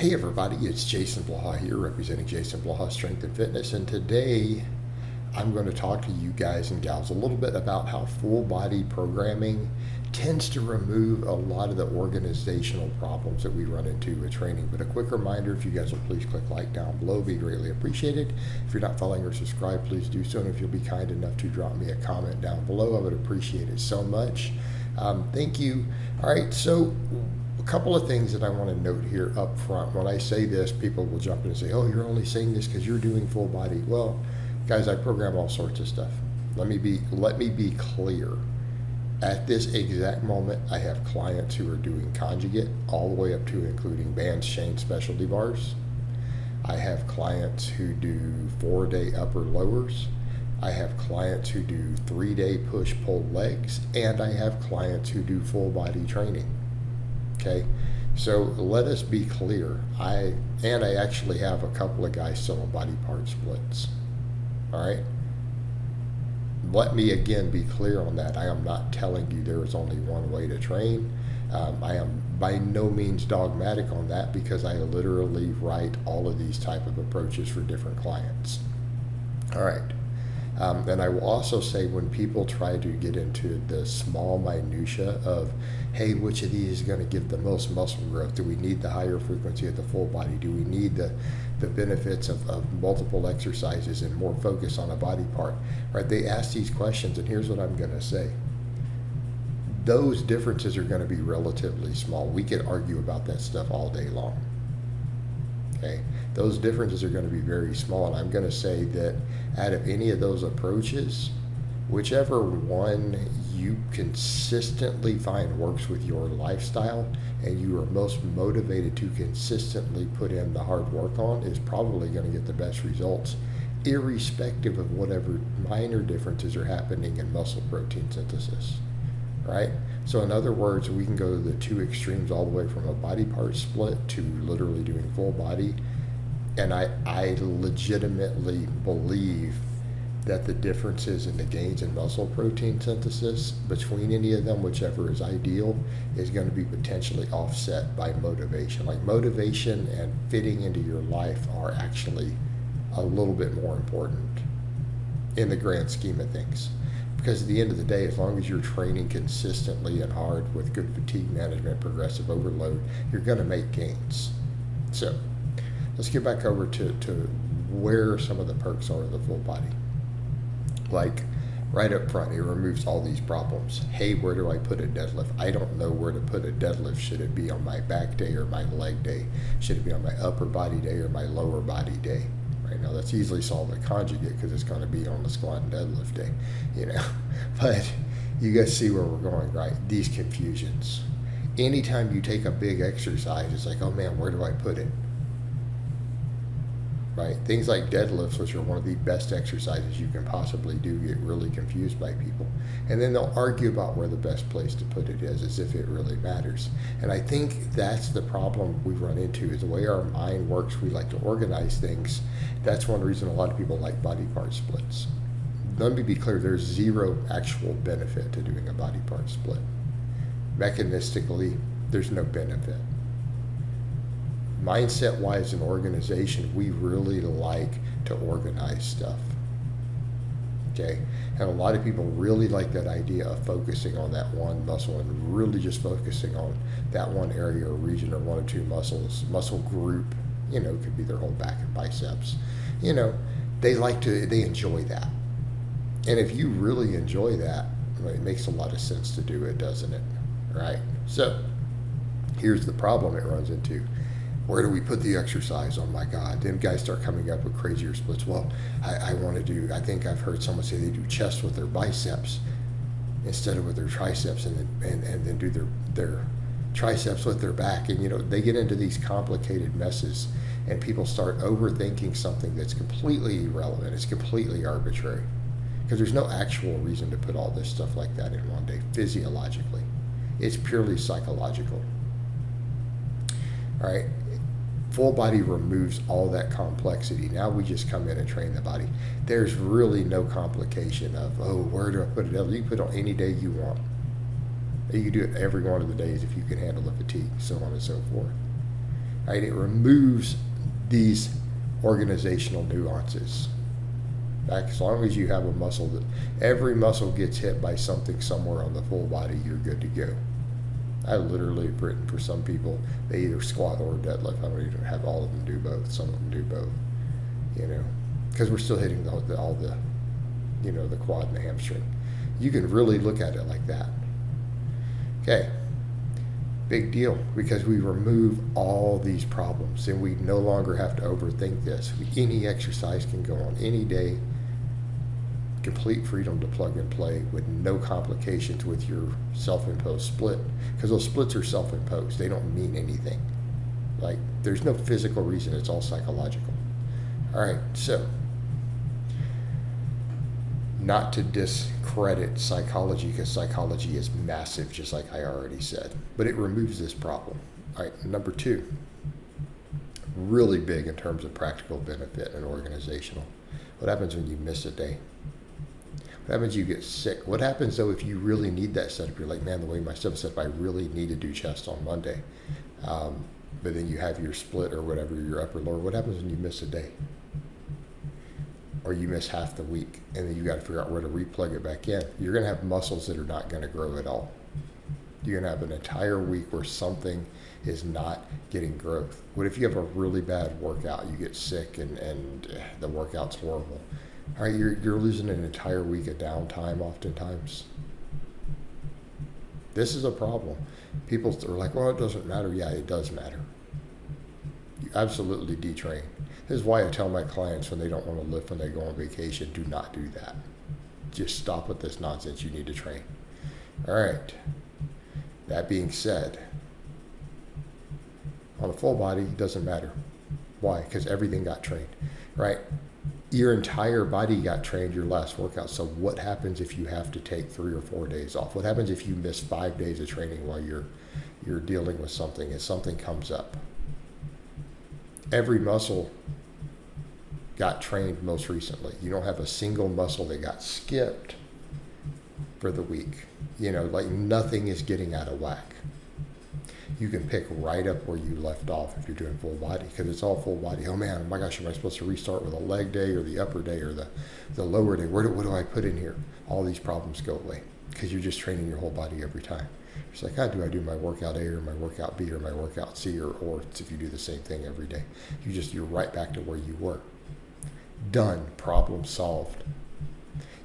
Hey everybody, it's Jason Blaha here representing Jason Blaha Strength and Fitness, and today I'm going to talk to you guys and gals a little bit about how full body programming tends to remove a lot of the organizational problems that we run into with training. But a quick reminder, if you guys will please click like down below, be greatly appreciated. If you're not following or subscribed, please do so, and if you'll be kind enough to drop me a comment down below, I would appreciate it so much. Thank you. All right, so a couple of things that I want to note here up front. When I say this, people will jump in and say, oh, you're only saying this because you're doing full body. Well, guys, I program all sorts of stuff. Let me be clear. At this exact moment, I have clients who are doing conjugate all the way up to including bands, chains, specialty bars. I have clients who do 4-day upper lowers. I have clients who do 3-day push-pull legs, and I have clients who do full body training. Okay, so let us be clear. I actually have a couple of guys still on body part splits. All right. Let me again be clear on that. I am not telling you there is only one way to train. I am by no means dogmatic on that because I literally write all of these type of approaches for different clients. All right. And I will also say when people try to get into the small minutia of, hey, which of these is going to give the most muscle growth? Do we need the higher frequency of the full body? Do we need the benefits of multiple exercises and more focus on a body part? Right? They ask these questions, and here's what I'm going to say. Those differences are going to be relatively small. We could argue about that stuff all day long. Okay, those differences are going to be very small, and I'm going to say that out of any of those approaches, whichever one you consistently find works with your lifestyle and you are most motivated to consistently put in the hard work on is probably going to get the best results, irrespective of whatever minor differences are happening in muscle protein synthesis. Right? So in other words, we can go to the two extremes all the way from a body part split to literally doing full body. And I legitimately believe that the differences in the gains in muscle protein synthesis between any of them, whichever is ideal, is going to be potentially offset by motivation. Like motivation and fitting into your life are actually a little bit more important in the grand scheme of things. Because at the end of the day, as long as you're training consistently and hard with good fatigue management, progressive overload, you're going to make gains. So let's get back over to where some of the perks are of the full body. Like right up front, it removes all these problems. Hey, where do I put a deadlift? I don't know where to put a deadlift. Should it be on my back day or my leg day? Should it be on my upper body day or my lower body day? Right now, that's easily solved with conjugate because it's going to be on the squat and deadlift day, But you guys see where we're going, right? These confusions. Anytime you take a big exercise, it's like, oh man, where do I put it? Right? Things like deadlifts, which are one of the best exercises you can possibly do, get really confused by people. And then they'll argue about where the best place to put it is, as if it really matters. And I think that's the problem we run into, is the way our mind works. We like to organize things. That's one reason a lot of people like body part splits. Let me be clear, there's zero actual benefit to doing a body part split. Mechanistically, there's no benefit. Mindset-wise and organization, we really like to organize stuff. Okay? And a lot of people really like that idea of focusing on that one muscle and really just focusing on that one area or region or one or two muscle group. It could be their whole back and biceps. They enjoy that. And if you really enjoy that, it makes a lot of sense to do it, doesn't it? Right? So, here's the problem it runs into. Where do we put the exercise? Oh my God. Then guys start coming up with crazier splits. Well, I think I've heard someone say they do chest with their biceps instead of with their triceps, and then do their triceps with their back. And they get into these complicated messes, and people start overthinking something that's completely irrelevant. It's completely arbitrary. Because there's no actual reason to put all this stuff like that in one day, physiologically. It's purely psychological. All right? Full body removes all that complexity. Now we just come in and train the body. There's really no complication of, where do I put it? You can put it on any day you want. You can do it every one of the days if you can handle the fatigue, so on and so forth. right? It removes these organizational nuances. Like, as long as you have a muscle that every muscle gets hit by something somewhere on the full body, you're good to go. I literally have written for some people, they either squat or deadlift. I don't even have all of them do both. Some of them do both, because we're still hitting all the the quad and the hamstring. You can really look at it like that. Okay, big deal, because we remove all these problems and we no longer have to overthink this. Any exercise can go on any day, complete freedom to plug and play with no complications with your self-imposed split, because those splits are self-imposed. They don't mean anything. Like, there's no physical reason. It's all psychological. All right, so not to discredit psychology, because psychology is massive, just like I already said, but it removes this problem. All right, number 2, really big in terms of practical benefit and organizational. What happens when you miss a day? What happens if you get sick? What happens, though, if you really need that setup? You're like, man, the way my stuff is set up, I really need to do chest on Monday. But then you have your split or whatever, your upper lower. What happens when you miss a day? Or you miss half the week, and then you got to figure out where to replug it back in. You're going to have muscles that are not going to grow at all. You're going to have an entire week where something is not getting growth. What if you have a really bad workout? You get sick and the workout's horrible. All right, you're losing an entire week of downtime oftentimes. This is a problem. People are like, well, it doesn't matter. Yeah, it does matter. You absolutely detrain. This is why I tell my clients when they don't want to lift when they go on vacation, do not do that. Just stop with this nonsense. You need to train. All right. That being said, on a full body, it doesn't matter. Why? Because everything got trained, right? Your entire body got trained your last workout. So what happens if you have to take 3 or 4 days off? What happens if you miss 5 days of training while you're dealing with something and something comes up? Every muscle got trained most recently. You don't have a single muscle that got skipped for the week. Like nothing is getting out of whack. You can pick right up where you left off if you're doing full body, because it's all full body. Oh man, oh my gosh, am I supposed to restart with a leg day or the upper day or the lower day? What do I put in here? All these problems go away because you're just training your whole body every time. It's like, do I do my workout A or my workout B or my workout C, or if you do the same thing every day, you're right back to where you were. Done. Problem solved.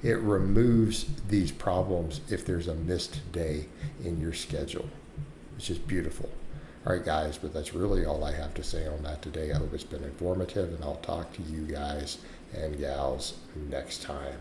It removes these problems if there's a missed day in your schedule. It's just beautiful. All right, guys, but that's really all I have to say on that today. I hope it's been informative, and I'll talk to you guys and gals next time.